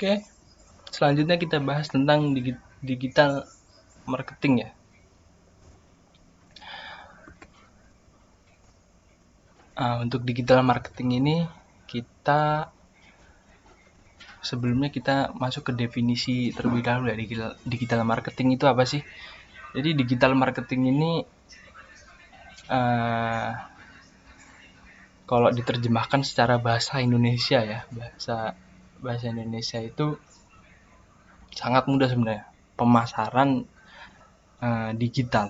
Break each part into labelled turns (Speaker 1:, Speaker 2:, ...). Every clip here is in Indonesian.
Speaker 1: Oke, selanjutnya kita bahas tentang digital marketing ya. Untuk digital marketing ini sebelumnya kita masuk ke definisi terlebih dahulu ya. Digital marketing itu apa sih? Jadi digital marketing ini kalau diterjemahkan secara bahasa Indonesia ya, bahasa Indonesia itu sangat mudah sebenarnya. Pemasaran digital.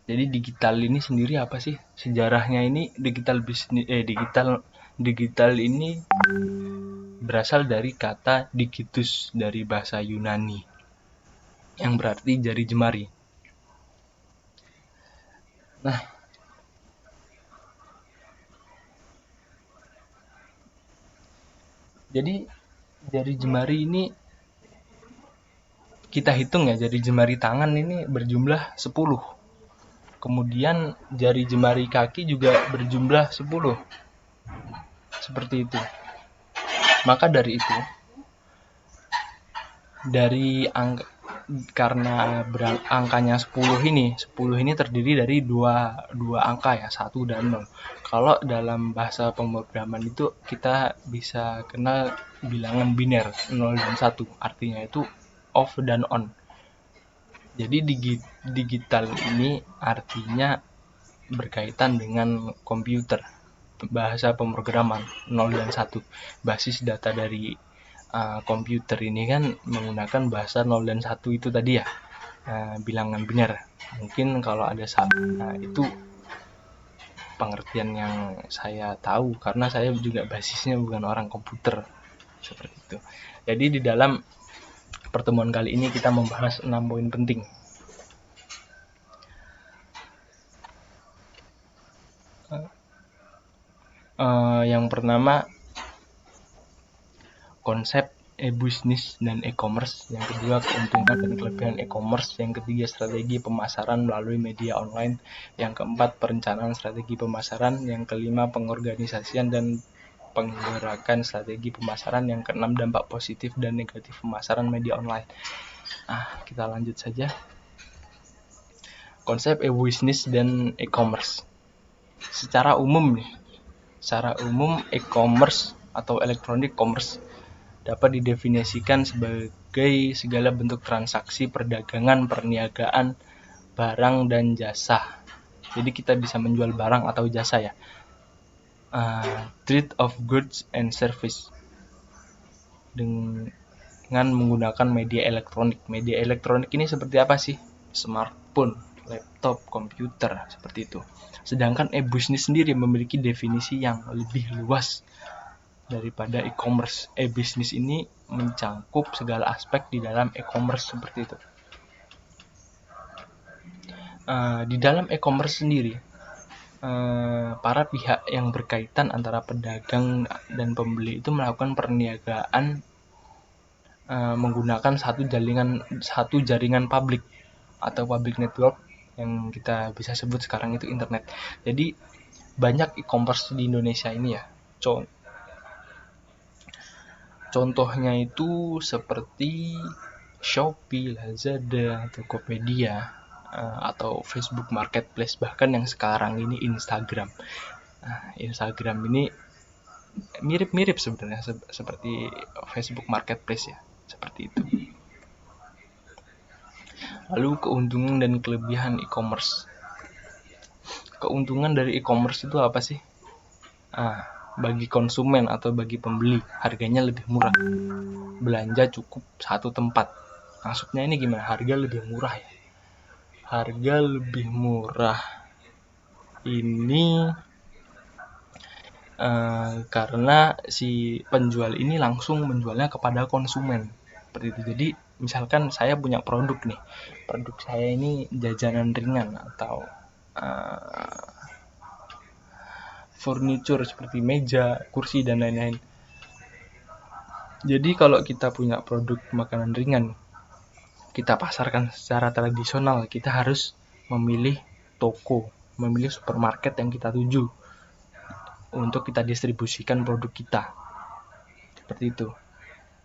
Speaker 1: Jadi digital ini sendiri apa sih? Sejarahnya ini digital ini berasal dari kata digitus dari bahasa Yunani yang berarti jari jemari. Nah, jadi jari jemari ini kita hitung ya, jari jemari tangan ini berjumlah 10. Kemudian jari jemari kaki juga berjumlah 10. Seperti itu. Maka dari itu, karena angkanya 10 ini terdiri dari dua angka ya, 1 dan 0. Kalau dalam bahasa pemrograman itu kita bisa kenal bilangan biner 0 dan 1, artinya itu off dan on. Jadi digital ini artinya berkaitan dengan komputer, bahasa pemrograman 0 dan 1. Basis data dari komputer ini kan menggunakan bahasa 0 dan 1 itu tadi ya, bilangan biner. Mungkin kalau ada salah, itu pengertian yang saya tahu karena saya juga basisnya bukan orang komputer, seperti itu. Jadi di dalam pertemuan kali ini kita membahas 6 poin penting. Yang pertama, konsep e-business dan e-commerce. Yang kedua, keuntungan dan kelebihan e-commerce. Yang ketiga, strategi pemasaran melalui media online. Yang keempat, perencanaan strategi pemasaran. Yang kelima, pengorganisasian dan penggerakan strategi pemasaran. Yang keenam, dampak positif dan negatif pemasaran media online. Kita lanjut saja. Konsep e-business dan e-commerce. Secara umum e-commerce atau electronic commerce dapat didefinisikan sebagai segala bentuk transaksi perdagangan, perniagaan, barang dan jasa. Jadi kita bisa menjual barang atau jasa ya. Trade of goods and service dengan menggunakan media elektronik. Media elektronik ini seperti apa sih? Smartphone, laptop, komputer, seperti itu. Sedangkan e-business sendiri memiliki definisi yang lebih luas daripada e-commerce. E-business ini mencakup segala aspek di dalam e-commerce, seperti itu. Di dalam e-commerce sendiri, para pihak yang berkaitan antara pedagang dan pembeli itu melakukan perniagaan menggunakan satu jaringan publik atau public network yang kita bisa sebut sekarang itu internet. Jadi banyak e-commerce di Indonesia ini ya. Contohnya itu seperti Shopee, Lazada, Tokopedia, atau Facebook Marketplace, bahkan yang sekarang ini Instagram. Instagram ini mirip-mirip sebenarnya seperti Facebook Marketplace ya, seperti itu. Lalu keuntungan dan kelebihan e-commerce. Keuntungan dari e-commerce itu apa sih? Bagi konsumen atau bagi pembeli, harganya lebih murah. Belanja cukup satu tempat. Maksudnya ini gimana? Harga lebih murah ya. Harga lebih murah ini karena si penjual ini langsung menjualnya kepada konsumen. Seperti itu. Jadi misalkan saya punya produk nih. Produk saya ini jajanan ringan atau furniture seperti meja, kursi dan lain-lain. Jadi kalau kita punya produk makanan ringan, kita pasarkan secara tradisional, kita harus memilih toko, memilih supermarket yang kita tuju untuk kita distribusikan produk kita. Seperti itu.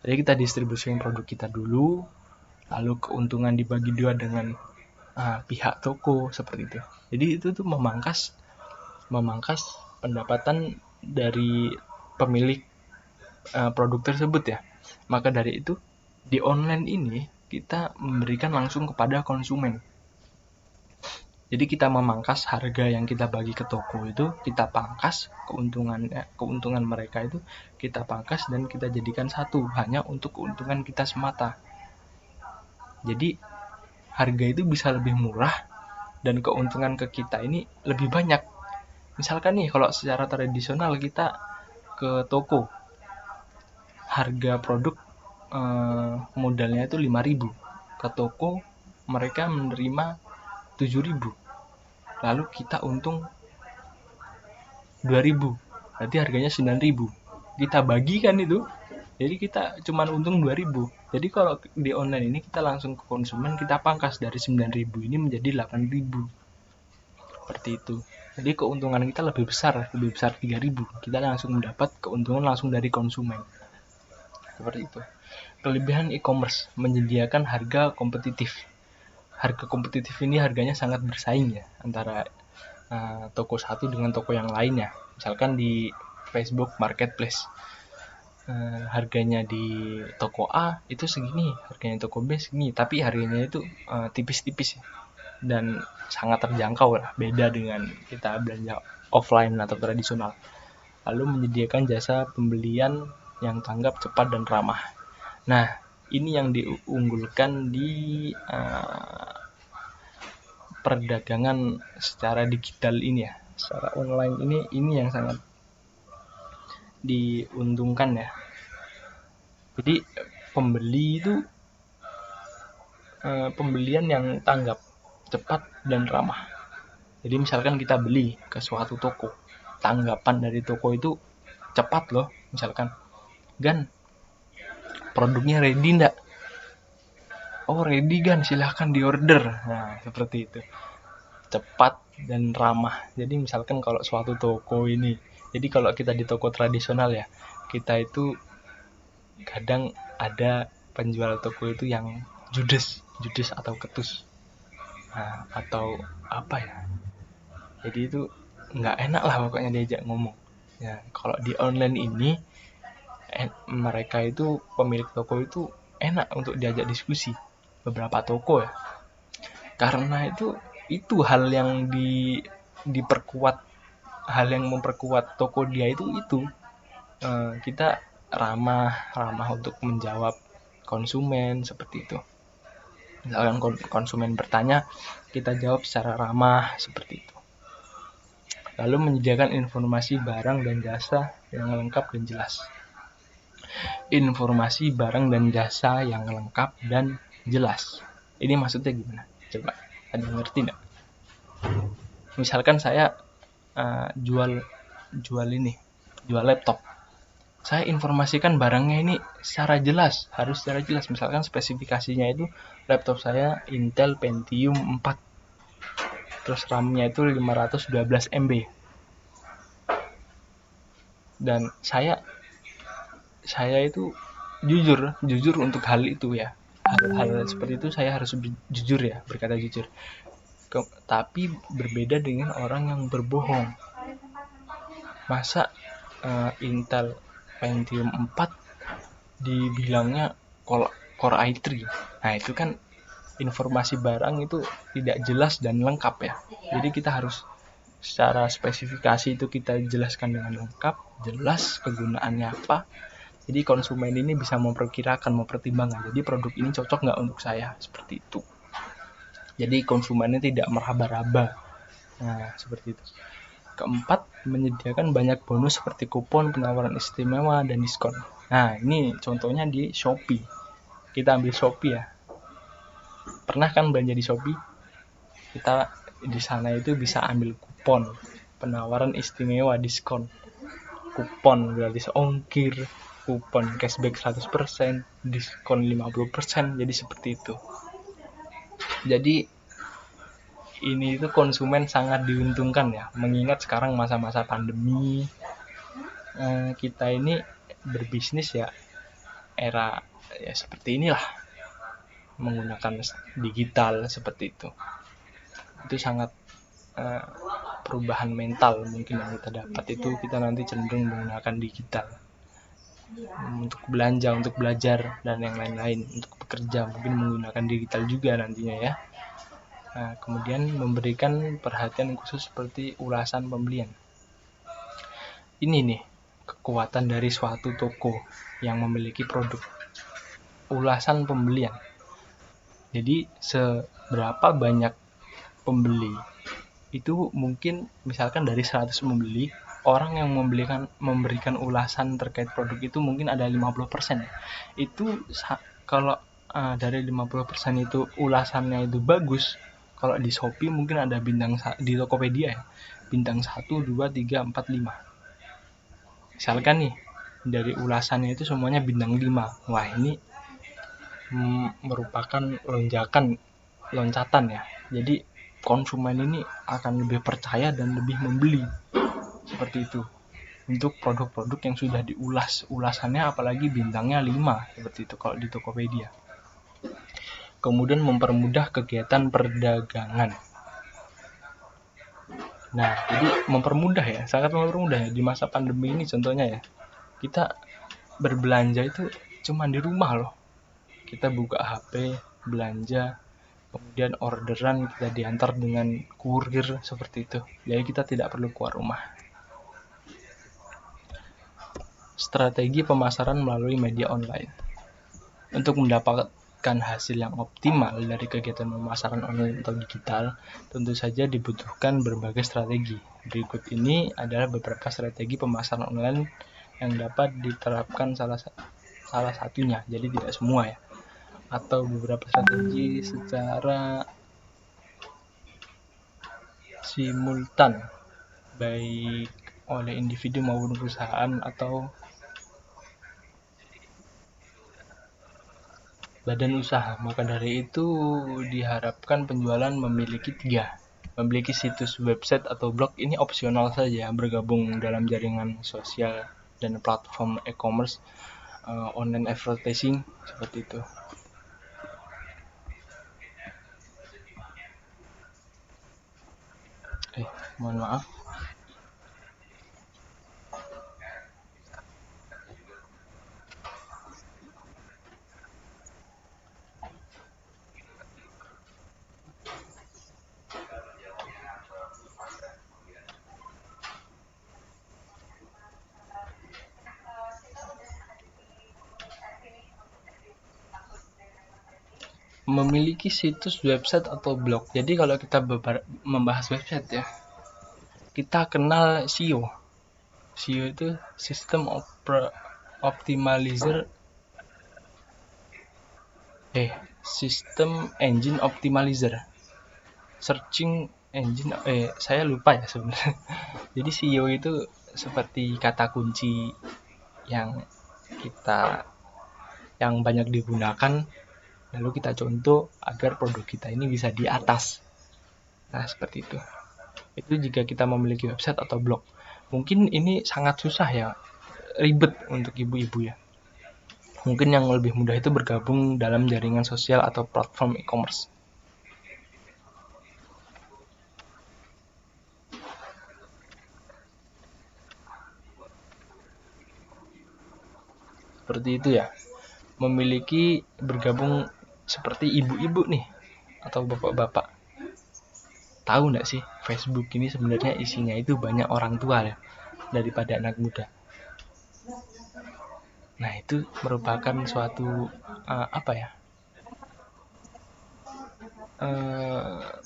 Speaker 1: Jadi kita distribusikan produk kita dulu, lalu keuntungan dibagi dua dengan pihak toko, seperti itu. Jadi itu tuh memangkas pendapatan dari pemilik produk tersebut ya. Maka dari itu di online ini kita memberikan langsung kepada konsumen. Jadi kita memangkas harga yang kita bagi ke toko itu, kita pangkas keuntungan mereka itu kita pangkas dan kita jadikan satu hanya untuk keuntungan kita semata. Jadi harga itu bisa lebih murah dan keuntungan ke kita ini lebih banyak. Misalkan nih kalau secara tradisional kita ke toko, harga produk modalnya itu 5.000. Ke toko mereka menerima 7.000. Lalu kita untung 2.000. Berarti harganya 9.000. Kita bagikan itu. Jadi kita cuma untung 2.000. Jadi kalau di online ini kita langsung ke konsumen, kita pangkas dari 9.000 ini menjadi 8.000. Seperti itu. Jadi keuntungan kita lebih besar 3.000. Kita langsung mendapat keuntungan langsung dari konsumen. Seperti itu. Kelebihan e-commerce menyediakan harga kompetitif. Harga kompetitif ini harganya sangat bersaing ya antara toko satu dengan toko yang lainnya. Misalkan di Facebook Marketplace, harganya di toko A itu segini, harganya toko B segini, tapi harganya itu tipis-tipis ya, dan sangat terjangkau lah, beda dengan kita belanja offline atau tradisional. Lalu menyediakan jasa pembelian yang tanggap, cepat, dan ramah. Nah, ini yang diunggulkan di perdagangan secara digital ini ya, secara online ini yang sangat diuntungkan ya. Jadi pembeli itu pembelian yang tanggap, cepat, dan ramah. Jadi misalkan kita beli ke suatu toko, tanggapan dari toko itu cepat loh. Misalkan, Gan, produknya ready ndak? Oh ready Gan, silahkan diorder. Nah seperti itu, cepat dan ramah. Jadi misalkan kalau suatu toko ini, jadi kalau kita di toko tradisional ya, kita itu kadang ada penjual toko itu yang judes atau ketus, atau apa ya, jadi itu nggak enak lah pokoknya diajak ngomong ya. Kalau di online ini mereka itu, pemilik toko itu enak untuk diajak diskusi, beberapa toko ya, karena itu hal yang diperkuat, hal yang memperkuat toko dia itu kita ramah untuk menjawab konsumen, seperti itu. Misalkan konsumen bertanya, kita jawab secara ramah, seperti itu. Lalu menyediakan informasi barang dan jasa yang lengkap dan jelas. Informasi barang dan jasa yang lengkap dan jelas. Ini maksudnya gimana? Coba, ada yang ngerti nggak? Misalkan saya jual laptop. Saya informasikan barangnya ini secara jelas, harus secara jelas. Misalkan spesifikasinya itu laptop saya Intel Pentium 4, terus RAM-nya itu 512 MB, dan saya itu jujur untuk hal itu ya. Hal seperti itu saya harus jujur ya, berkata jujur. Tapi berbeda dengan orang yang berbohong. Masa Intel Pentium 4 dibilangnya Core i3. Nah itu kan informasi barang itu tidak jelas dan lengkap ya. Jadi kita harus secara spesifikasi itu kita jelaskan dengan lengkap, jelas kegunaannya apa. Jadi konsumen ini bisa mempertimbangkan, jadi produk ini cocok nggak untuk saya, seperti itu. Jadi konsumennya tidak meraba-raba. Nah seperti itu. Keempat, menyediakan banyak bonus seperti kupon, penawaran istimewa, dan diskon. Nah ini contohnya di Shopee. Kita ambil Shopee ya. Pernah kan belanja di Shopee? Kita di sana itu bisa ambil kupon, penawaran istimewa, diskon. Kupon gratis ongkir, kupon cashback 100%, diskon 50%, jadi seperti itu. Jadi ini itu konsumen sangat diuntungkan ya, mengingat sekarang masa-masa pandemi, kita ini berbisnis ya, era ya seperti inilah, menggunakan digital seperti itu sangat perubahan mental mungkin yang kita dapat itu kita nanti cenderung menggunakan digital untuk belanja, untuk belajar dan yang lain-lain, untuk bekerja mungkin menggunakan digital juga nantinya ya. Nah, kemudian memberikan perhatian khusus seperti ulasan pembelian. Ini nih kekuatan dari suatu toko yang memiliki produk. Ulasan pembelian. Jadi seberapa banyak pembeli itu mungkin misalkan dari 100 pembeli, orang yang memberikan ulasan terkait produk itu mungkin ada 50%. Itu kalau dari 50% itu ulasannya itu bagus, kalau di Shopee mungkin ada bintang di Tokopedia ya, bintang 1, 2, 3, 4, 5. Misalkan nih dari ulasannya itu semuanya bintang 5. Wah, ini merupakan loncatan ya. Jadi konsumen ini akan lebih percaya dan lebih membeli seperti itu untuk produk-produk yang sudah diulas ulasannya, apalagi bintangnya 5 seperti itu kalau di Tokopedia. Kemudian mempermudah kegiatan perdagangan. Nah, jadi mempermudah ya, sangat mempermudah ya di masa pandemi ini contohnya ya. Kita berbelanja itu cuma di rumah loh. Kita buka HP, belanja, kemudian orderan kita diantar dengan kurir seperti itu. Jadi kita tidak perlu keluar rumah. Strategi pemasaran melalui media online. Untuk mendapatkan hasil yang optimal dari kegiatan pemasaran online atau digital, tentu saja dibutuhkan berbagai strategi. Berikut ini adalah beberapa strategi pemasaran online yang dapat diterapkan salah satunya, jadi tidak semua ya. Atau beberapa strategi secara simultan, baik oleh individu maupun perusahaan atau badan usaha. Maka dari itu diharapkan penjualan memiliki situs website atau blog. Ini opsional saja, bergabung dalam jaringan sosial dan platform e-commerce, online advertising seperti itu. Mohon maaf. Memiliki situs website atau blog. Jadi kalau kita membahas website ya, kita kenal SEO. SEO itu System Optimizer System Engine Optimizer, Searching Engine, saya lupa ya sebenarnya. Jadi SEO itu seperti kata kunci yang banyak digunakan, lalu kita contoh agar produk kita ini bisa di atas. Nah, seperti itu. Itu jika kita memiliki website atau blog. Mungkin ini sangat susah ya, ribet untuk ibu-ibu ya. Mungkin yang lebih mudah itu bergabung dalam jaringan sosial atau platform e-commerce. Seperti itu ya. Memiliki bergabung seperti ibu-ibu nih atau bapak-bapak. Tahu nggak sih, Facebook ini sebenarnya isinya itu banyak orang tua ya daripada anak muda. Nah, itu merupakan suatu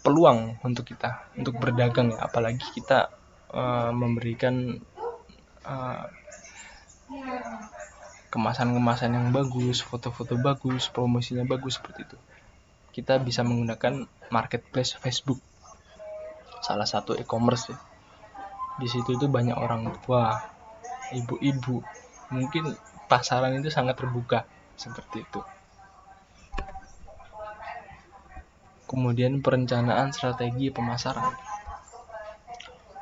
Speaker 1: peluang untuk kita untuk berdagang ya, apalagi kita memberikan kemasan-kemasan yang bagus, foto-foto bagus, promosinya bagus seperti itu. Kita bisa menggunakan marketplace Facebook, salah satu e-commerce ya. Di situ itu banyak orang tua, ibu-ibu, mungkin pasaran itu sangat terbuka seperti itu. Kemudian perencanaan strategi pemasaran.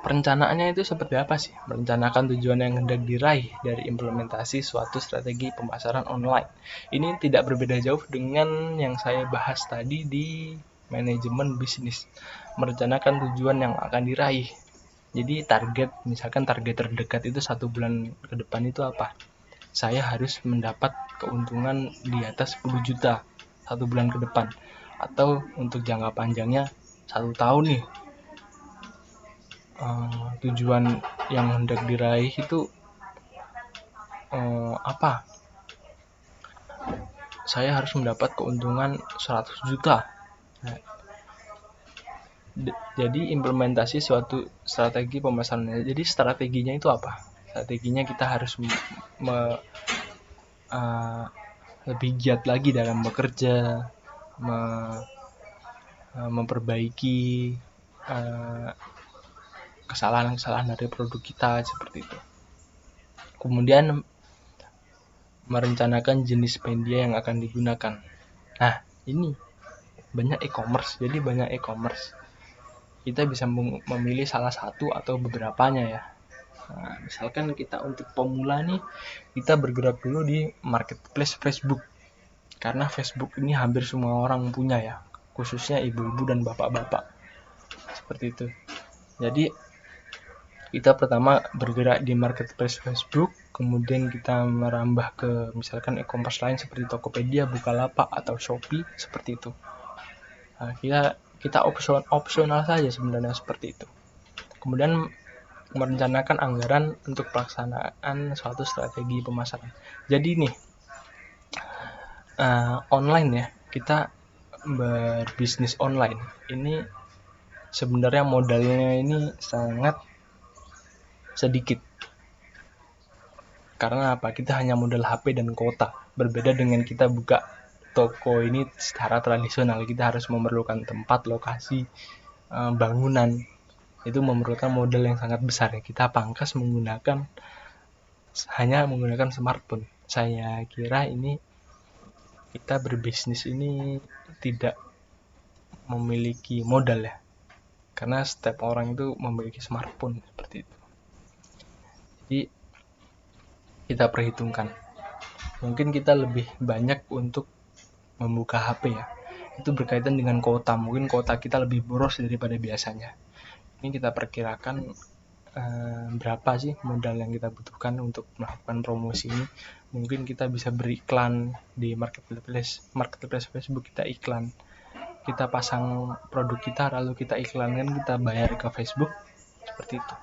Speaker 1: Perencanaannya itu seperti apa sih? Merencanakan tujuan yang hendak diraih dari implementasi suatu strategi pemasaran online. Ini tidak berbeda jauh dengan yang saya bahas tadi di manajemen bisnis. Merencanakan tujuan yang akan diraih. Jadi misalkan target terdekat itu 1 bulan ke depan itu apa? Saya harus mendapat keuntungan di atas 10 juta 1 bulan ke depan. Atau untuk jangka panjangnya 1 tahun nih, tujuan yang hendak diraih itu apa? Saya harus mendapat keuntungan 100 juta. Nah, jadi implementasi suatu strategi pemasaran. Jadi strateginya itu apa? Strateginya kita harus lebih giat lagi dalam bekerja, memperbaiki kesalahan-kesalahan dari produk kita seperti itu. Kemudian merencanakan jenis media yang akan digunakan. Nah, ini banyak e-commerce. Jadi banyak e-commerce. Kita bisa memilih salah satu atau beberapanya ya. Nah, misalkan kita untuk pemula nih, kita bergerak dulu di marketplace Facebook. Karena Facebook ini hampir semua orang punya ya, khususnya ibu-ibu dan bapak-bapak. Seperti itu. Jadi kita pertama bergerak di marketplace Facebook, kemudian kita merambah ke misalkan e-commerce lain seperti Tokopedia, Bukalapak, atau Shopee, seperti itu. Nah, kita opsional saja sebenarnya seperti itu. Kemudian merencanakan anggaran untuk pelaksanaan suatu strategi pemasaran. Jadi nih, online ya, kita berbisnis online ini sebenarnya modalnya ini sangat sedikit. Karena apa? Kita hanya modal HP dan kuota. Berbeda dengan kita buka toko ini secara tradisional. Kita harus memerlukan tempat, lokasi, bangunan. Itu memerlukan modal yang sangat besar. Kita pangkas hanya menggunakan smartphone. Saya kira ini kita berbisnis ini tidak memiliki modal ya. Karena setiap orang itu memiliki smartphone seperti itu. Jadi kita perhitungkan. Mungkin kita lebih banyak untuk membuka HP ya. Itu berkaitan dengan kuota. Mungkin kuota kita lebih boros daripada biasanya. Ini kita perkirakan berapa sih modal yang kita butuhkan untuk melakukan promosi ini. Mungkin kita bisa beriklan di marketplace Facebook, kita iklan. Kita pasang produk kita lalu kita iklankan, kita bayar ke Facebook. Seperti itu.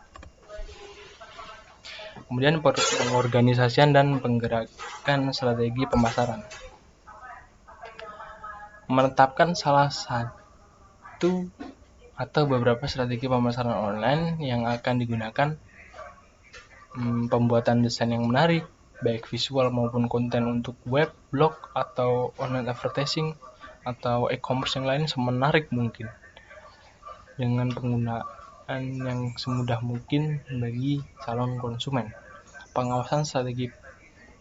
Speaker 1: Kemudian pengorganisasian dan penggerakan strategi pemasaran. Menetapkan salah satu atau beberapa strategi pemasaran online yang akan digunakan. Pembuatan desain yang menarik, baik visual maupun konten untuk web, blog, atau online advertising, atau e-commerce yang lain semenarik mungkin. Dengan penggunaan yang semudah mungkin bagi calon konsumen. Pengawasan strategi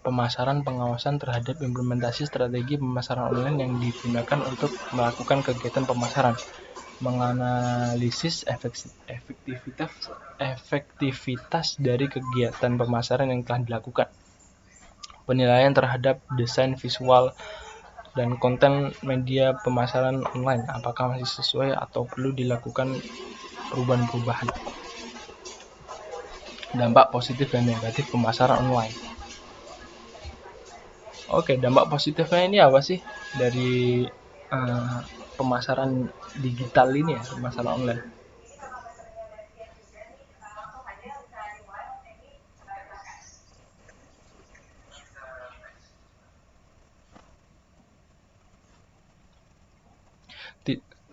Speaker 1: pemasaran, pengawasan terhadap implementasi strategi pemasaran online yang digunakan untuk melakukan kegiatan pemasaran, menganalisis efektivitas dari kegiatan pemasaran yang telah dilakukan, penilaian terhadap desain visual dan konten media pemasaran online, apakah masih sesuai atau perlu dilakukan perubahan-perubahan. Dampak positif dan negatif pemasaran online. Oke, dampak positifnya ini apa sih dari pemasaran digital ini ya, pemasaran online?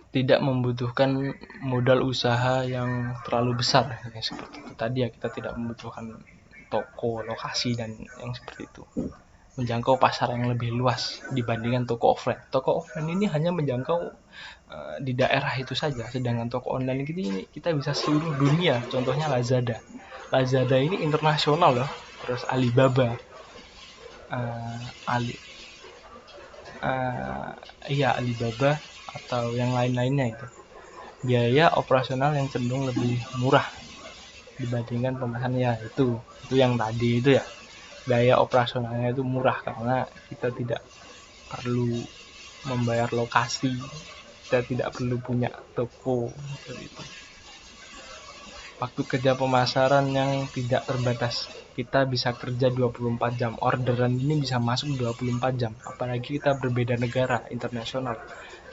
Speaker 1: Tidak membutuhkan modal usaha yang terlalu besar ya, seperti itu tadi ya, kita tidak membutuhkan toko, lokasi, dan yang seperti itu. Menjangkau pasar yang lebih luas dibandingkan toko offline. Toko offline ini hanya menjangkau di daerah itu saja, sedangkan toko online ini kita bisa seluruh dunia. Contohnya Lazada. Lazada ini internasional loh. Terus Alibaba, Alibaba atau yang lain-lainnya itu. Biaya operasional yang cenderung lebih murah dibandingkan pemesan ya itu yang tadi itu ya, biaya operasionalnya itu murah karena kita tidak perlu membayar lokasi, kita tidak perlu punya toko seperti itu. Waktu kerja pemasaran yang tidak terbatas, kita bisa kerja 24 jam, orderan ini bisa masuk 24 jam, apalagi kita berbeda negara internasional.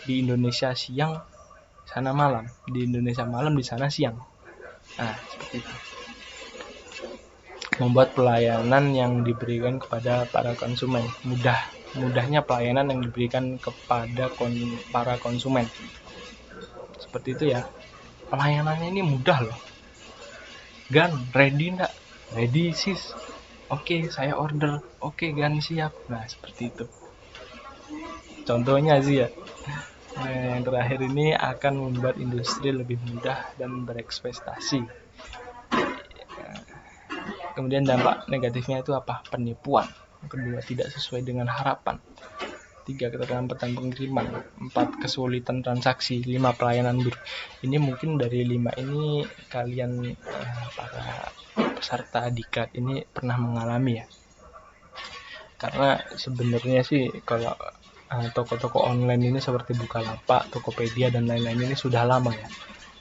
Speaker 1: Di Indonesia siang, sana malam, di Indonesia malam, di sana siang. Nah, seperti itu. Membuat pelayanan yang diberikan kepada para konsumen mudahnya pelayanan yang diberikan kepada para konsumen. Seperti itu ya. Pelayanannya ini mudah loh. Gan, ready enggak? Ready sis. Oke, saya order. Oke, Gan siap. Nah, seperti itu. Contohnya sih ya. Nah, yang terakhir ini akan membuat industri lebih mudah dan berekspektasi. Kemudian dampak negatifnya itu apa? Penipuan. Kedua, tidak sesuai dengan harapan. 3, keterlambatan pengiriman. 4, kesulitan transaksi. 5, pelayanan buruk. Ini mungkin dari 5 ini kalian para peserta diklat ini pernah mengalami ya. Karena sebenarnya sih kalau toko-toko online ini seperti Bukalapak, Tokopedia dan lain-lain ini sudah lama ya.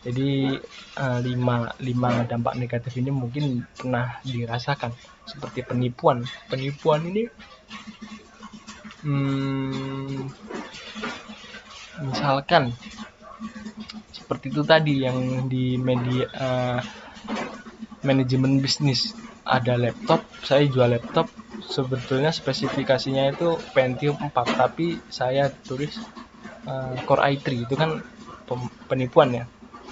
Speaker 1: Jadi 5 dampak negatif ini mungkin pernah dirasakan, seperti penipuan. Penipuan ini misalkan seperti itu tadi yang di media manajemen bisnis, ada laptop, saya jual laptop, sebetulnya spesifikasinya itu Pentium 4 tapi saya tulis Core i3, itu kan penipuan ya,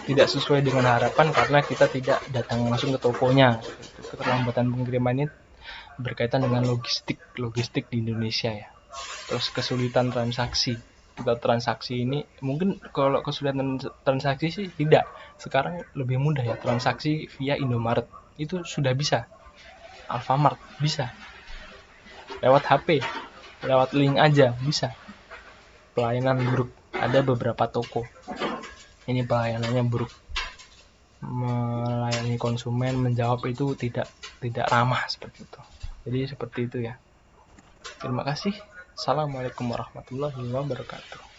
Speaker 1: tidak sesuai dengan harapan karena kita tidak datang langsung ke tokonya. Keterlambatan pengiriman ini berkaitan dengan logistik di Indonesia ya. Terus kesulitan transaksi. Kita transaksi ini mungkin kalau kesulitan transaksi sih tidak. Sekarang lebih mudah ya, transaksi via Indomaret itu sudah bisa. Alfamart bisa. Lewat HP, lewat link aja bisa. Pelayanan buruk. Ada beberapa toko. Ini pelayanannya buruk. Melayani konsumen, menjawab itu tidak ramah seperti itu. Jadi seperti itu ya. Terima kasih. Assalamualaikum warahmatullahi wabarakatuh.